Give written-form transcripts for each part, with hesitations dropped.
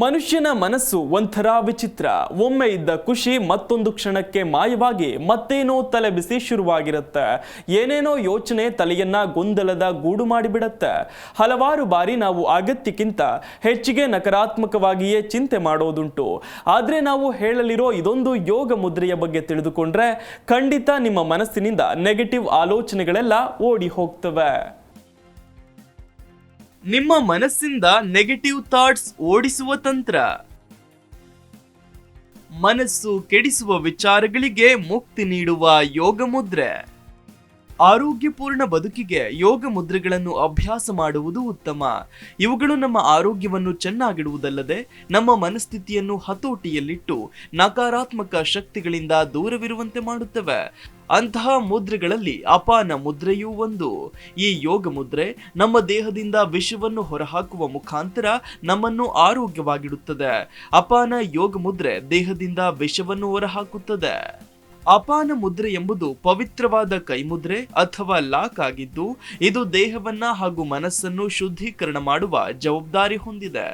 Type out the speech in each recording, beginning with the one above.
ಮನುಷ್ಯನ ಮನಸ್ಸು ಒಂಥರ ವಿಚಿತ್ರ. ಒಮ್ಮೆ ಇದ್ದ ಖುಷಿ ಮತ್ತೊಂದು ಕ್ಷಣಕ್ಕೆ ಮಾಯವಾಗಿ ಮತ್ತೇನೋ ತಲೆ ಬಿಸಿ ಶುರುವಾಗಿರುತ್ತೆ. ಏನೇನೋ ಯೋಚನೆ ತಲೆಯನ್ನ ಗೊಂದಲದ ಗೂಡು ಮಾಡಿಬಿಡತ್ತೆ. ಹಲವಾರು ಬಾರಿ ನಾವು ಅಗತ್ಯಕ್ಕಿಂತ ಹೆಚ್ಚಿಗೆ ನಕಾರಾತ್ಮಕವಾಗಿಯೇ ಚಿಂತೆ ಮಾಡೋದುಂಟು. ಆದರೆ ನಾವು ಹೇಳಲಿರೋ ಇದೊಂದು ಯೋಗ ಮುದ್ರೆಯ ಬಗ್ಗೆ ತಿಳಿದುಕೊಂಡ್ರೆ ಖಂಡಿತ ನಿಮ್ಮ ಮನಸ್ಸಿನಿಂದ ನೆಗೆಟಿವ್ ಆಲೋಚನೆಗಳೆಲ್ಲ ಓಡಿ ಹೋಗ್ತವೆ. ನಿಮ್ಮ ಮನಸ್ಸಿಂದ ನೆಗೆಟಿವ್ ಥಾಟ್ಸ್ ಓಡಿಸುವ ತಂತ್ರ. ಮನಸ್ಸು ಕೆಡಿಸುವ ವಿಚಾರಗಳಿಗೆ ಮುಕ್ತಿ ನೀಡುವ ಯೋಗ ಮುದ್ರೆ. ಆರೋಗ್ಯಪೂರ್ಣ ಬದುಕಿಗೆ ಯೋಗ ಮುದ್ರೆಗಳನ್ನು ಅಭ್ಯಾಸ ಮಾಡುವುದು ಉತ್ತಮ. ಇವುಗಳು ನಮ್ಮ ಆರೋಗ್ಯವನ್ನು ಚೆನ್ನಾಗಿಡುವುದಲ್ಲದೆ ನಮ್ಮ ಮನಸ್ಥಿತಿಯನ್ನು ಹತೋಟಿಯಲ್ಲಿಟ್ಟು ನಕಾರಾತ್ಮಕ ಶಕ್ತಿಗಳಿಂದ ದೂರವಿರುವಂತೆ ಮಾಡುತ್ತವೆ. ಅಂತಹ ಮುದ್ರೆಗಳಲ್ಲಿ ಅಪಾನ ಮುದ್ರೆಯೂ ಒಂದು. ಈ ಯೋಗ ಮುದ್ರೆ ನಮ್ಮ ದೇಹದಿಂದ ವಿಷವನ್ನು ಹೊರಹಾಕುವ ಮುಖಾಂತರ ನಮ್ಮನ್ನು ಆರೋಗ್ಯವಾಗಿಡುತ್ತದೆ. ಅಪಾನ ಯೋಗ ಮುದ್ರೆ ದೇಹದಿಂದ ವಿಷವನ್ನು ಹೊರಹಾಕುತ್ತದೆ. ಅಪಾನ ಮುದ್ರೆ ಎಂಬುದು ಪವಿತ್ರವಾದ ಕೈಮುದ್ರೆ ಅಥವಾ ಲಾಕ್ ಆಗಿದ್ದು, ಇದು ದೇಹವನ್ನ ಹಾಗೂ ಮನಸ್ಸನ್ನು ಶುದ್ಧೀಕರಣ ಮಾಡುವ ಜವಾಬ್ದಾರಿ ಹೊಂದಿದೆ.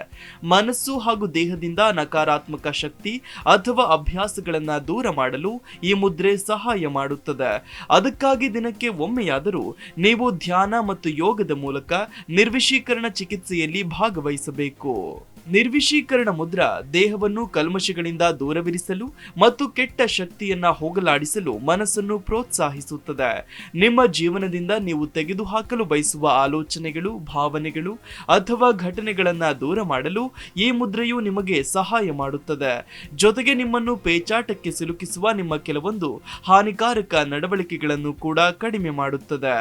ಮನಸ್ಸು ಹಾಗೂ ದೇಹದಿಂದ ನಕಾರಾತ್ಮಕ ಶಕ್ತಿ ಅಥವಾ ಅಭ್ಯಾಸಗಳನ್ನ ದೂರ ಮಾಡಲು ಈ ಮುದ್ರೆ ಸಹಾಯ ಮಾಡುತ್ತದೆ. ಅದಕ್ಕಾಗಿ ದಿನಕ್ಕೆ ಒಮ್ಮೆಯಾದರೂ ನೀವು ಧ್ಯಾನ ಮತ್ತು ಯೋಗದ ಮೂಲಕ ನಿರ್ವಿಷೀಕರಣ ಚಿಕಿತ್ಸೆಯಲ್ಲಿ ಭಾಗವಹಿಸಬೇಕು. ನಿರ್ವಿಷೀಕರಣ ಮುದ್ರಾ ದೇಹವನ್ನು ಕಲ್ಮಶಗಳಿಂದ ದೂರವಿರಿಸಲು ಮತ್ತು ಕೆಟ್ಟ ಶಕ್ತಿಯನ್ನ ಹೋಗಲಾಡಿಸಲು ಮನಸ್ಸನ್ನು ಪ್ರೋತ್ಸಾಹಿಸುತ್ತದೆ. ನಿಮ್ಮ ಜೀವನದಿಂದ ನೀವು ತೆಗೆದುಹಾಕಲು ಬಯಸುವ ಆಲೋಚನೆಗಳು, ಭಾವನೆಗಳು ಅಥವಾ ಘಟನೆಗಳನ್ನ ದೂರ ಮಾಡಲು ಈ ಮುದ್ರೆಯು ನಿಮಗೆ ಸಹಾಯ ಮಾಡುತ್ತದೆ. ಜೊತೆಗೆ ನಿಮ್ಮನ್ನು ಪೇಚಾಟಕ್ಕೆ ಸಿಲುಕಿಸುವ ನಿಮ್ಮ ಕೆಲವೊಂದು ಹಾನಿಕಾರಕ ನಡವಳಿಕೆಗಳನ್ನು ಕೂಡ ಕಡಿಮೆ ಮಾಡುತ್ತದೆ.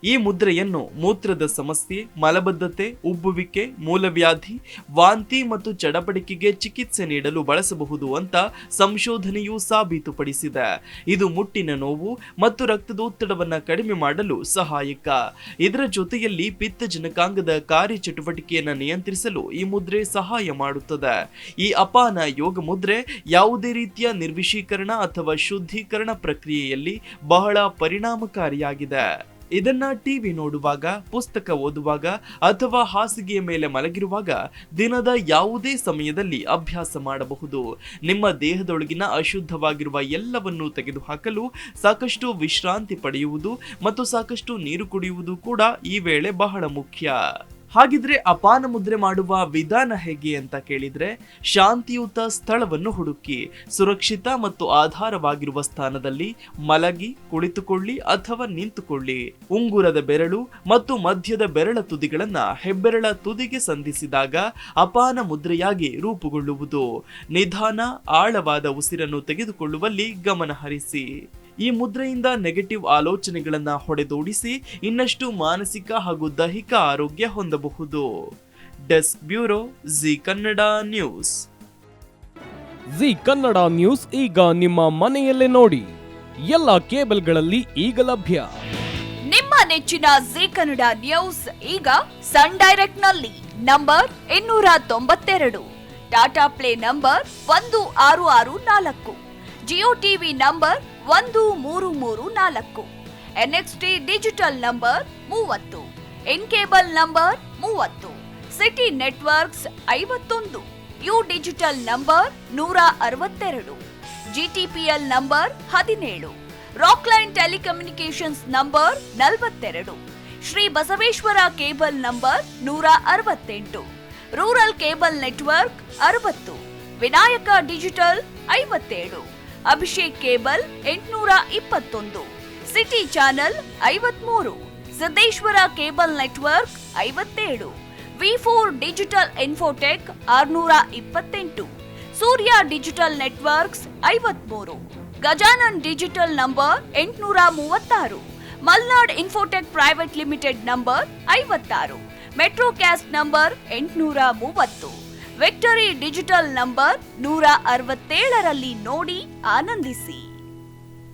ಈ ಮುದ್ರೆಯನ್ನು ಮೂತ್ರದ ಸಮಸ್ಯೆ, ಮಲಬದ್ಧತೆ, ಉಬ್ಬುವಿಕೆ, ಮೂಲವ್ಯಾಧಿ, ವಾಂತಿ ಮತ್ತು ಚಡಪಡಿಕೆಗೆ ಚಿಕಿತ್ಸೆ ನೀಡಲು ಬಳಸಬಹುದು ಅಂತ ಸಂಶೋಧನೆಯು ಸಾಬೀತುಪಡಿಸಿದೆ. ಇದು ಮುಟ್ಟಿನ ನೋವು ಮತ್ತು ರಕ್ತದೊತ್ತಡವನ್ನು ಕಡಿಮೆ ಮಾಡಲು ಸಹಾಯಕ. ಇದರ ಜೊತೆಯಲ್ಲಿ ಪಿತ್ತಜನಕಾಂಗದ ಕಾರ್ಯಚಟುವಟಿಕೆಯನ್ನು ನಿಯಂತ್ರಿಸಲು ಈ ಮುದ್ರೆ ಸಹಾಯ ಮಾಡುತ್ತದೆ. ಈ ಅಪಾನ ಯೋಗ ಮುದ್ರೆ ಯಾವುದೇ ರೀತಿಯ ನಿರ್ವಿಷೀಕರಣ ಅಥವಾ ಶುದ್ಧೀಕರಣ ಪ್ರಕ್ರಿಯೆಯಲ್ಲಿ ಬಹಳ ಪರಿಣಾಮಕಾರಿಯಾಗಿದೆ. ಇದನ್ನ ಟಿವಿ ನೋಡುವಾಗ, ಪುಸ್ತಕ ಓದುವಾಗ ಅಥವಾ ಹಾಸಿಗೆಯ ಮೇಲೆ ಮಲಗಿರುವಾಗ ದಿನದ ಯಾವುದೇ ಸಮಯದಲ್ಲಿ ಅಭ್ಯಾಸ ಮಾಡಬಹುದು. ನಿಮ್ಮ ದೇಹದೊಳಗಿನ ಅಶುದ್ಧವಾಗಿರುವ ಎಲ್ಲವನ್ನೂ ತೆಗೆದುಹಾಕಲು ಸಾಕಷ್ಟು ವಿಶ್ರಾಂತಿ ಪಡೆಯುವುದು ಮತ್ತು ಸಾಕಷ್ಟು ನೀರು ಕುಡಿಯುವುದು ಕೂಡ ಈ ವೇಳೆ ಬಹಳ ಮುಖ್ಯ. ಹಾಗಿದ್ರೆ ಅಪಾನ ಮುದ್ರೆ ಮಾಡುವ ವಿಧಾನ ಹೇಗೆ ಅಂತ ಕೇಳಿದ್ರೆ, ಶಾಂತಿಯುತ ಸ್ಥಳವನ್ನು ಹುಡುಕಿ ಸುರಕ್ಷಿತ ಮತ್ತು ಆಧಾರವಾಗಿರುವ ಸ್ಥಾನದಲ್ಲಿ ಮಲಗಿ, ಕುಳಿತುಕೊಳ್ಳಿ ಅಥವಾ ನಿಂತುಕೊಳ್ಳಿ. ಉಂಗುರದ ಬೆರಳು ಮತ್ತು ಮಧ್ಯದ ಬೆರಳ ತುದಿಗಳನ್ನ ಹೆಬ್ಬೆರಳ ತುದಿಗೆ ಸಂಧಿಸಿದಾಗ ಅಪಾನ ಮುದ್ರೆಯಾಗಿ ರೂಪುಗೊಳ್ಳುವುದು. ನಿಧಾನ ಆಳವಾದ ಉಸಿರನ್ನು ತೆಗೆದುಕೊಳ್ಳುವಲ್ಲಿ ಗಮನ ಹರಿಸಿ. ಈ ಮುದ್ರೆಯಿಂದ ನೆಗೆಟಿವ್ ಆಲೋಚನೆಗಳನ್ನ ಹೊಡೆದೋಡಿಸಿ ಇನ್ನಷ್ಟು ಮಾನಸಿಕ ಹಾಗೂ ದೈಹಿಕ ಆರೋಗ್ಯ ಹೊಂದಬಹುದು. Desk bureau, G Kannada news. G Kannada news ಈಗ ನಿಮ್ಮ ಮನೆಯಲ್ಲೇ ನೋಡಿ. ಎಲ್ಲ ಕೇಬಲ್ಗಳಲ್ಲಿ ಈಗ ಲಭ್ಯ. ನಿಮ್ಮ ನೆಚ್ಚಿನ ಜಿ ಕನ್ನಡ ನ್ಯೂಸ್ ಈಗ ಸನ್ ಡೈರೆಕ್ಟ್ ನಲ್ಲಿ number 292, Tata play number 1664, Jio TV number 1334, NXT digital number 30, in cable number 30, city networks 51, U digital number 162, GTPL number 17, Rockline telecommunications number 42, Shri Basaveshwara cable number 168, rural cable network 60, Vinayaka digital 57, Abhishek cable 821, city channel 53, Siddeshwara cable network 57, V4 digital Infotech 628, Surya digital networks 53, Gajanan digital number 836, Malnad Infotech private limited number 56, Metrocast number 830, Victory digital number 167ರಲ್ಲಿ ನೋಡಿ ಆನಂದಿಸಿ.